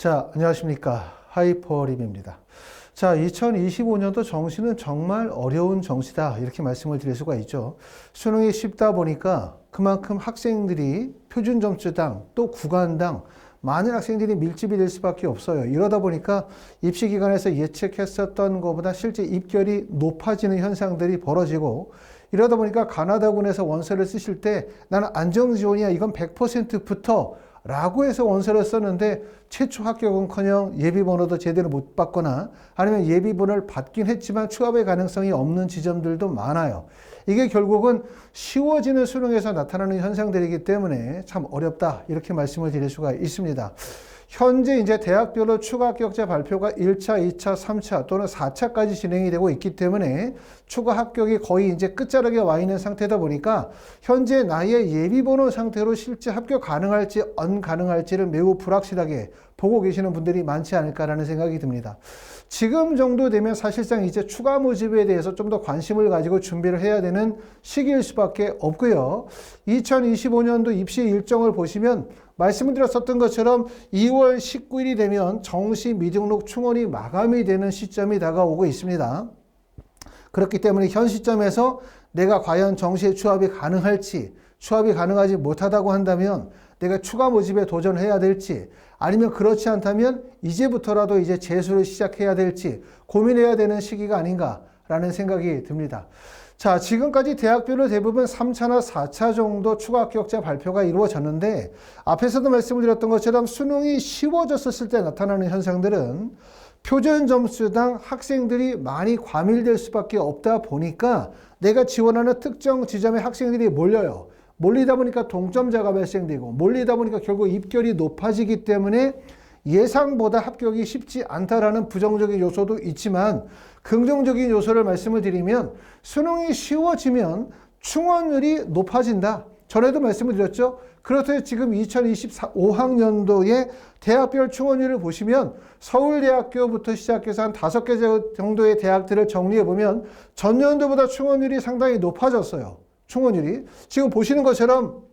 자, 안녕하십니까. 하이퍼림입니다. 자, 2025년도 정시는 정말 어려운 정시다. 이렇게 말씀을 드릴 수가 있죠. 수능이 쉽다 보니까 그만큼 학생들이 표준 점수당 또 구간당 많은 학생들이 밀집이 될 수밖에 없어요. 이러다 보니까 입시 기관에서 예측했었던 것보다 실제 입결이 높아지는 현상들이 벌어지고, 이러다 보니까 가나다군에서 원서를 쓰실 때 나는 안정지원이야, 이건 100%부터 라고 해서 원서를 썼는데 최초 합격은커녕 예비번호도 제대로 못 받거나 아니면 예비번호를 받긴 했지만 취업의 가능성이 없는 지점들도 많아요. 이게 결국은 쉬워지는 수능에서 나타나는 현상들이기 때문에 참 어렵다, 이렇게 말씀을 드릴 수가 있습니다. 현재 이제 대학별로 추가 합격자 발표가 1차, 2차, 3차 또는 4차까지 진행이 되고 있기 때문에 추가 합격이 거의 이제 끝자락에 와 있는 상태다 보니까 현재 나의 예비번호 상태로 실제 합격 가능할지 안 가능할지를 매우 불확실하게 보고 계시는 분들이 많지 않을까라는 생각이 듭니다. 지금 정도 되면 사실상 이제 추가 모집에 대해서 좀 더 관심을 가지고 준비를 해야 되는 시기일 수밖에 없고요. 2025년도 입시 일정을 보시면 말씀을 드렸었던 것처럼 2월 19일이 되면 정시 미등록 충원이 마감이 되는 시점이 다가오고 있습니다. 그렇기 때문에 현 시점에서 내가 과연 정시에 취업이 가능할지, 취업이 가능하지 못하다고 한다면 내가 추가 모집에 도전해야 될지, 아니면 그렇지 않다면 이제부터라도 이제 재수를 시작해야 될지 고민해야 되는 시기가 아닌가라는 생각이 듭니다. 자, 지금까지 대학별로 대부분 3차나 4차 정도 추가 합격자 발표가 이루어졌는데, 앞에서도 말씀을 드렸던 것처럼 수능이 쉬워졌을 때 나타나는 현상들은 표준 점수당 학생들이 많이 과밀될 수밖에 없다 보니까 내가 지원하는 특정 지점에 학생들이 몰려요. 몰리다 보니까 동점자가 발생되고, 몰리다 보니까 결국 입결이 높아지기 때문에 예상보다 합격이 쉽지 않다라는 부정적인 요소도 있지만, 긍정적인 요소를 말씀을 드리면 수능이 쉬워지면 충원율이 높아진다. 전에도 말씀을 드렸죠. 그렇다면 지금 2025학년도에 대학별 충원율을 보시면 서울대학교부터 시작해서 한 5개 정도의 대학들을 정리해보면 전년도보다 충원율이 상당히 높아졌어요. 충원율이. 지금 보시는 것처럼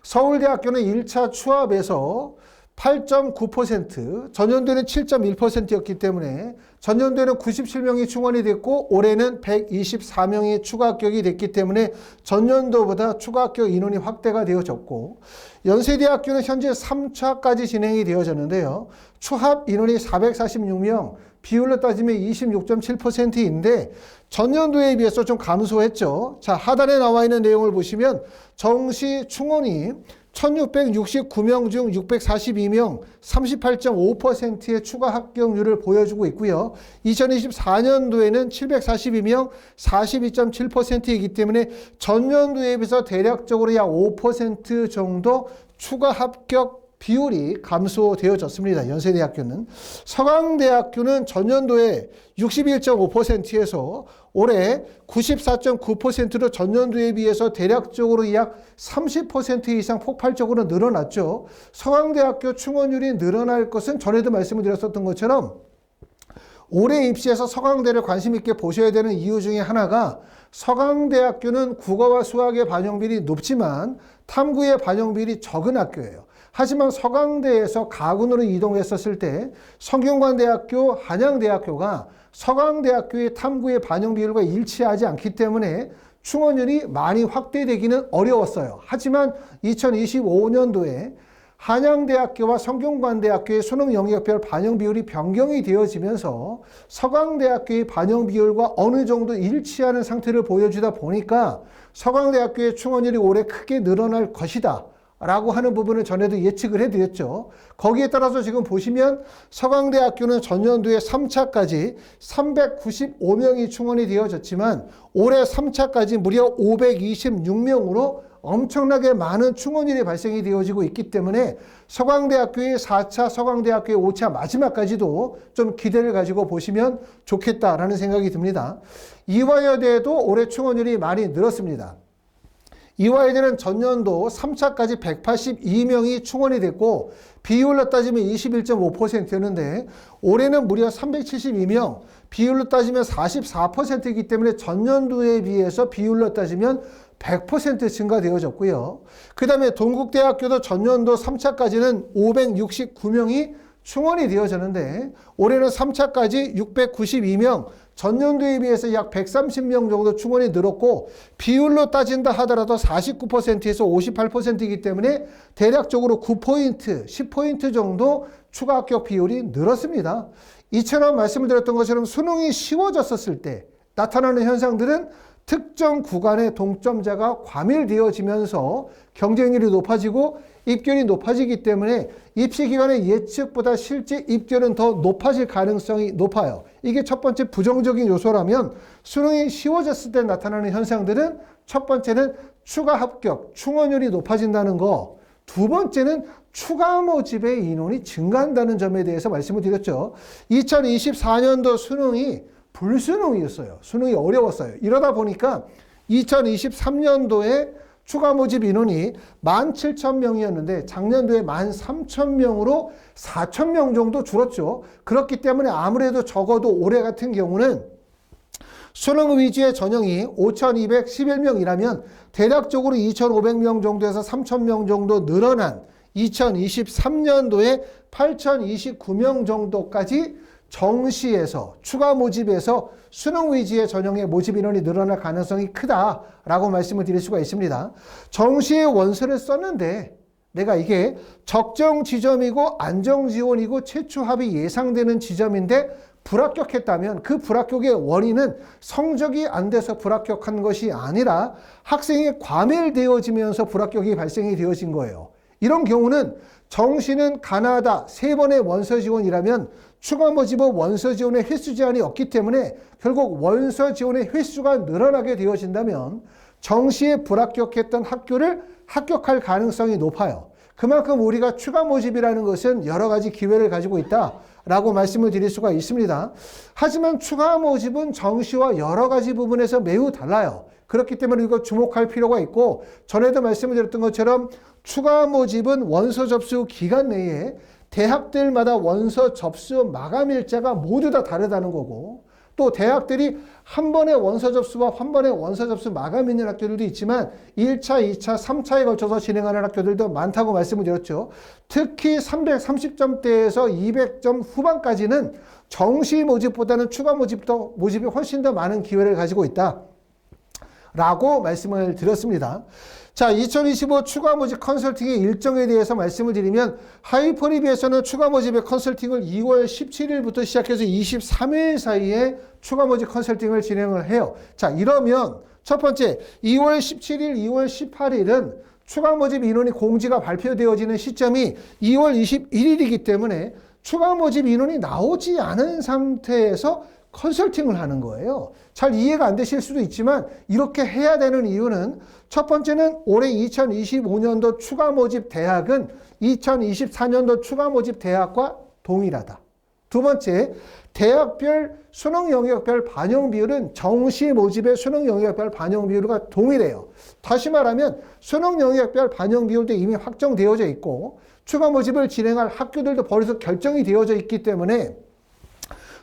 서울대학교는 1차 추합에서 8.9%, 전년도에는 7.1%였기 때문에 전년도에는 97명이 충원이 됐고 올해는 124명이 추가 합격이 됐기 때문에 전년도보다 추가 합격 인원이 확대가 되어졌고, 연세대학교는 현재 3차까지 진행이 되어졌는데요. 추합 인원이 446명, 비율로 따지면 26.7%인데 전년도에 비해서 좀 감소했죠. 자, 하단에 나와 있는 내용을 보시면 정시 충원이 1669명 중 642명, 38.5%의 추가 합격률을 보여주고 있고요. 2024년도에는 742명, 42.7%이기 때문에 전년도에 비해서 대략적으로 약 5% 정도 추가 합격 비율이 감소되어졌습니다. 연세대학교는. 서강대학교는 전년도에 61.5%에서 올해 94.9%로 전년도에 비해서 대략적으로 약 30% 이상 폭발적으로 늘어났죠. 서강대학교 충원율이 늘어날 것은 전에도 말씀을 드렸었던 것처럼 올해 입시에서 서강대를 관심 있게 보셔야 되는 이유 중에 하나가, 서강대학교는 국어와 수학의 반영비율이 높지만 탐구의 반영비율이 적은 학교예요. 하지만 서강대에서 가군으로 이동했었을 때 성균관대학교, 한양대학교가 서강대학교의 탐구의 반영 비율과 일치하지 않기 때문에 충원율이 많이 확대되기는 어려웠어요. 하지만 2025년도에 한양대학교와 성균관대학교의 수능 영역별 반영 비율이 변경이 되어지면서 서강대학교의 반영 비율과 어느 정도 일치하는 상태를 보여주다 보니까 서강대학교의 충원율이 올해 크게 늘어날 것이다 라고 하는 부분을 전에도 예측을 해드렸죠. 거기에 따라서 지금 보시면 서강대학교는 전년도에 3차까지 395명이 충원이 되어졌지만 올해 3차까지 무려 526명으로 엄청나게 많은 충원율이 발생이 되어지고 있기 때문에 서강대학교의 4차, 서강대학교의 5차 마지막까지도 좀 기대를 가지고 보시면 좋겠다라는 생각이 듭니다. 이화여대도 올해 충원율이 많이 늘었습니다. 이화여대는 전년도 3차까지 182명이 충원이 됐고 비율로 따지면 21.5%였는데 올해는 무려 372명, 비율로 따지면 44%이기 때문에 전년도에 비해서 비율로 따지면 100% 증가되어졌고요. 그 다음에 동국대학교도 전년도 3차까지는 569명이 충원이 되어지는데 올해는 3차까지 692명, 전년도에 비해서 약 130명 정도 충원이 늘었고 비율로 따진다 하더라도 49%에서 58%이기 때문에 대략적으로 9포인트, 10포인트 정도 추가 합격 비율이 늘었습니다. 이처럼 말씀을 드렸던 것처럼 수능이 쉬워졌었을 때 나타나는 현상들은 특정 구간의 동점자가 과밀되어지면서 경쟁률이 높아지고 입결이 높아지기 때문에 입시기관의 예측보다 실제 입결은 더 높아질 가능성이 높아요. 이게 첫 번째 부정적인 요소라면 수능이 쉬워졌을 때 나타나는 현상들은 첫 번째는 추가 합격, 충원율이 높아진다는 거. 두 번째는 추가 모집의 인원이 증가한다는 점에 대해서 말씀을 드렸죠. 2024년도 수능이 불수능이었어요. 수능이 어려웠어요. 이러다 보니까 2023년도에 추가 모집 인원이 17,000명이었는데 작년도에 13,000명으로 4,000명 정도 줄었죠. 그렇기 때문에 아무래도 적어도 올해 같은 경우는 수능 위주의 전형이 5,211명이라면 대략적으로 2,500명 정도에서 3,000명 정도 늘어난 2023년도에 8,029명 정도까지 정시에서 추가 모집에서 수능 위주의 전형의 모집 인원이 늘어날 가능성이 크다라고 말씀을 드릴 수가 있습니다. 정시에 원서를 썼는데 내가 이게 적정 지점이고 안정 지원이고 최초 합이 예상되는 지점인데 불합격했다면 그 불합격의 원인은 성적이 안 돼서 불합격한 것이 아니라 학생이 과밀되어지면서 불합격이 발생이 되어진 거예요. 이런 경우는 정시는 가나다 3번의 원서 지원이라면 추가 모집은 원서 지원의 횟수 제한이 없기 때문에 결국 원서 지원의 횟수가 늘어나게 되어진다면 정시에 불합격했던 학교를 합격할 가능성이 높아요. 그만큼 우리가 추가 모집이라는 것은 여러 가지 기회를 가지고 있다라고 말씀을 드릴 수가 있습니다. 하지만 추가 모집은 정시와 여러 가지 부분에서 매우 달라요. 그렇기 때문에 이거 주목할 필요가 있고 전에도 말씀을 드렸던 것처럼 추가 모집은 원서 접수 기간 내에 대학들마다 원서 접수 마감 일자가 모두 다 다르다는 거고 또 대학들이 한 번의 원서 접수와 한 번의 원서 접수 마감 있는 학교들도 있지만 1차, 2차, 3차에 걸쳐서 진행하는 학교들도 많다고 말씀을 드렸죠. 특히 330점대에서 200점 후반까지는 정시 모집보다는 추가 모집이 훨씬 더 많은 기회를 가지고 있다. 라고 말씀을 드렸습니다. 자, 2025 추가 모집 컨설팅의 일정에 대해서 말씀을 드리면 하이퍼리비에서는 추가 모집의 컨설팅을 2월 17일부터 시작해서 23일 사이에 추가 모집 컨설팅을 진행을 해요. 자, 이러면 첫 번째 2월 17일, 2월 18일은 추가 모집 인원이 공지가 발표되어지는 시점이 2월 21일이기 때문에 추가 모집 인원이 나오지 않은 상태에서 컨설팅을 하는 거예요. 잘 이해가 안 되실 수도 있지만 이렇게 해야 되는 이유는 첫 번째는 올해 2025년도 추가 모집 대학은 2024년도 추가 모집 대학과 동일하다. 두 번째, 대학별 수능 영역별 반영 비율은 정시 모집의 수능 영역별 반영 비율과 동일해요. 다시 말하면 수능 영역별 반영 비율도 이미 확정되어져 있고 추가 모집을 진행할 학교들도 벌써 결정이 되어져 있기 때문에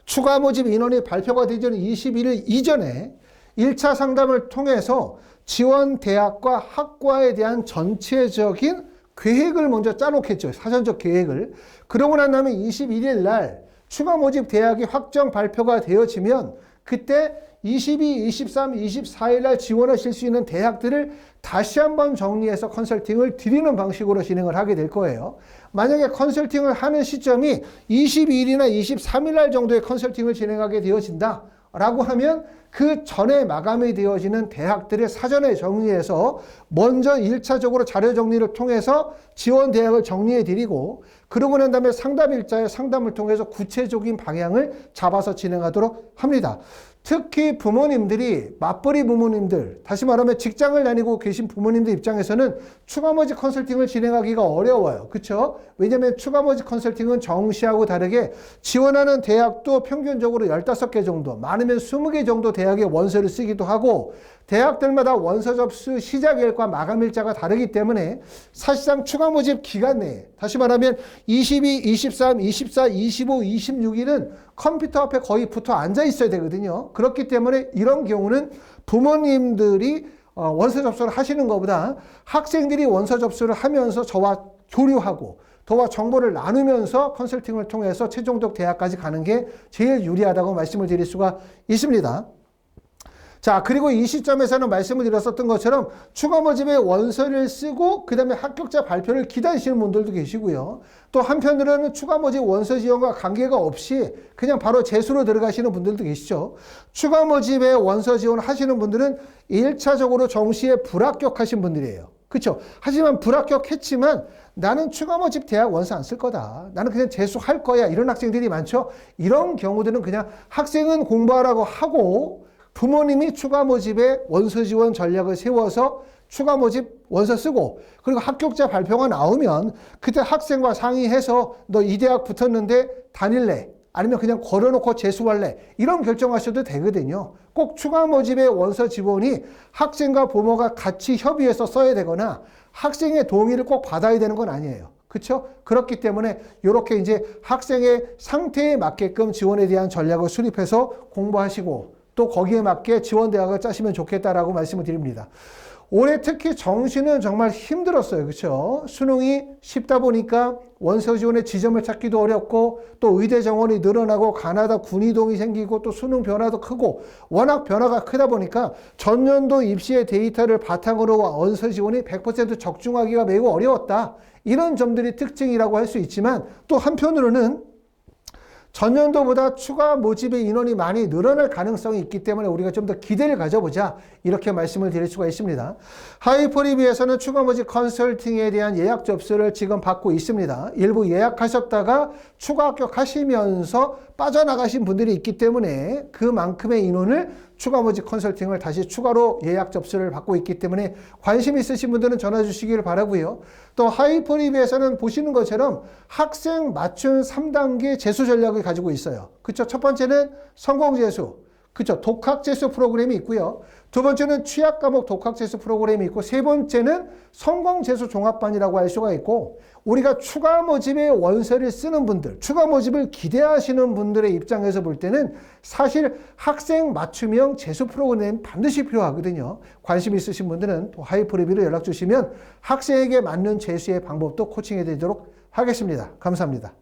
추가 모집 인원이 발표가 되기 전 21일 이전에 1차 상담을 통해서 지원 대학과 학과에 대한 전체적인 계획을 먼저 짜놓겠죠. 사전적 계획을. 그러고 난 다음에 21일 날 추가 모집 대학이 확정 발표가 되어지면 그때 22, 23, 24일 날 지원하실 수 있는 대학들을 다시 한번 정리해서 컨설팅을 드리는 방식으로 진행을 하게 될 거예요. 만약에 컨설팅을 하는 시점이 22일이나 23일 날 정도의 컨설팅을 진행하게 되어진다 라고 하면 그 전에 마감이 되어지는 대학들을 사전에 정리해서 먼저 1차적으로 자료 정리를 통해서 지원 대학을 정리해 드리고 그러고 난 다음에 상담 일자의 상담을 통해서 구체적인 방향을 잡아서 진행하도록 합니다. 특히 부모님들이 맞벌이 부모님들, 다시 말하면 직장을 다니고 계신 부모님들 입장에서는 추가 모집 컨설팅을 진행하기가 어려워요. 그렇죠? 왜냐하면 추가 모집 컨설팅은 정시하고 다르게 지원하는 대학도 평균적으로 15개 정도, 많으면 20개 정도 대학의 원서를 쓰기도 하고 대학들마다 원서 접수 시작일과 마감일자가 다르기 때문에 사실상 추가 모집 기간 내에 다시 말하면 22, 23, 24, 25, 26일은 컴퓨터 앞에 거의 붙어 앉아 있어야 되거든요. 그렇기 때문에 이런 경우는 부모님들이 원서 접수를 하시는 것보다 학생들이 원서 접수를 하면서 저와 교류하고 더와 정보를 나누면서 컨설팅을 통해서 최종적 대학까지 가는 게 제일 유리하다고 말씀을 드릴 수가 있습니다. 자, 그리고 이 시점에서는 말씀을 드렸었던 것처럼 추가 모집의 원서를 쓰고 그 다음에 합격자 발표를 기다리시는 분들도 계시고요. 또 한편으로는 추가 모집 원서 지원과 관계가 없이 그냥 바로 재수로 들어가시는 분들도 계시죠. 추가 모집의 원서 지원 하시는 분들은 1차적으로 정시에 불합격하신 분들이에요. 그렇죠? 하지만 불합격했지만 나는 추가 모집 대학 원서 안 쓸 거다. 나는 그냥 재수할 거야. 이런 학생들이 많죠. 이런 경우들은 그냥 학생은 공부하라고 하고 부모님이 추가 모집에 원서 지원 전략을 세워서 추가 모집 원서 쓰고 그리고 합격자 발표가 나오면 그때 학생과 상의해서 너 이 대학 붙었는데 다닐래? 아니면 그냥 걸어놓고 재수할래? 이런 결정하셔도 되거든요. 꼭 추가 모집의 원서 지원이 학생과 부모가 같이 협의해서 써야 되거나 학생의 동의를 꼭 받아야 되는 건 아니에요. 그렇죠? 그렇기 때문에 이렇게 이제 학생의 상태에 맞게끔 지원에 대한 전략을 수립해서 공부하시고 또 거기에 맞게 지원 대학을 짜시면 좋겠다라고 말씀을 드립니다. 올해 특히 정시는 정말 힘들었어요. 그렇죠? 수능이 쉽다 보니까 원서 지원의 지점을 찾기도 어렵고 또 의대 정원이 늘어나고 가나다 군 이동이 생기고 또 수능 변화도 크고 워낙 변화가 크다 보니까 전년도 입시의 데이터를 바탕으로 원서 지원이 100% 적중하기가 매우 어려웠다. 이런 점들이 특징이라고 할 수 있지만 또 한편으로는 전년도보다 추가 모집의 인원이 많이 늘어날 가능성이 있기 때문에 우리가 좀 더 기대를 가져보자 이렇게 말씀을 드릴 수가 있습니다. 하이퍼리비에서는 추가 모집 컨설팅에 대한 예약 접수를 지금 받고 있습니다. 일부 예약하셨다가 추가 합격하시면서 빠져나가신 분들이 있기 때문에 그만큼의 인원을 추가 모집 컨설팅을 다시 추가로 예약 접수를 받고 있기 때문에 관심 있으신 분들은 전화 주시기를 바라고요. 또 하이퍼리비에서는 보시는 것처럼 학생 맞춤 3단계 재수 전략을 가지고 있어요. 그쵸? 첫 번째는 성공재수. 그쵸? 독학재수 프로그램이 있고요. 두 번째는 취약과목 독학재수 프로그램이 있고 세 번째는 성공재수 종합반이라고 할 수가 있고 우리가 추가 모집의 원서를 쓰는 분들, 추가 모집을 기대하시는 분들의 입장에서 볼 때는 사실 학생 맞춤형 재수 프로그램 반드시 필요하거든요. 관심 있으신 분들은 또 하이퍼리비로 연락 주시면 학생에게 맞는 재수의 방법도 코칭해 드리도록 하겠습니다. 감사합니다.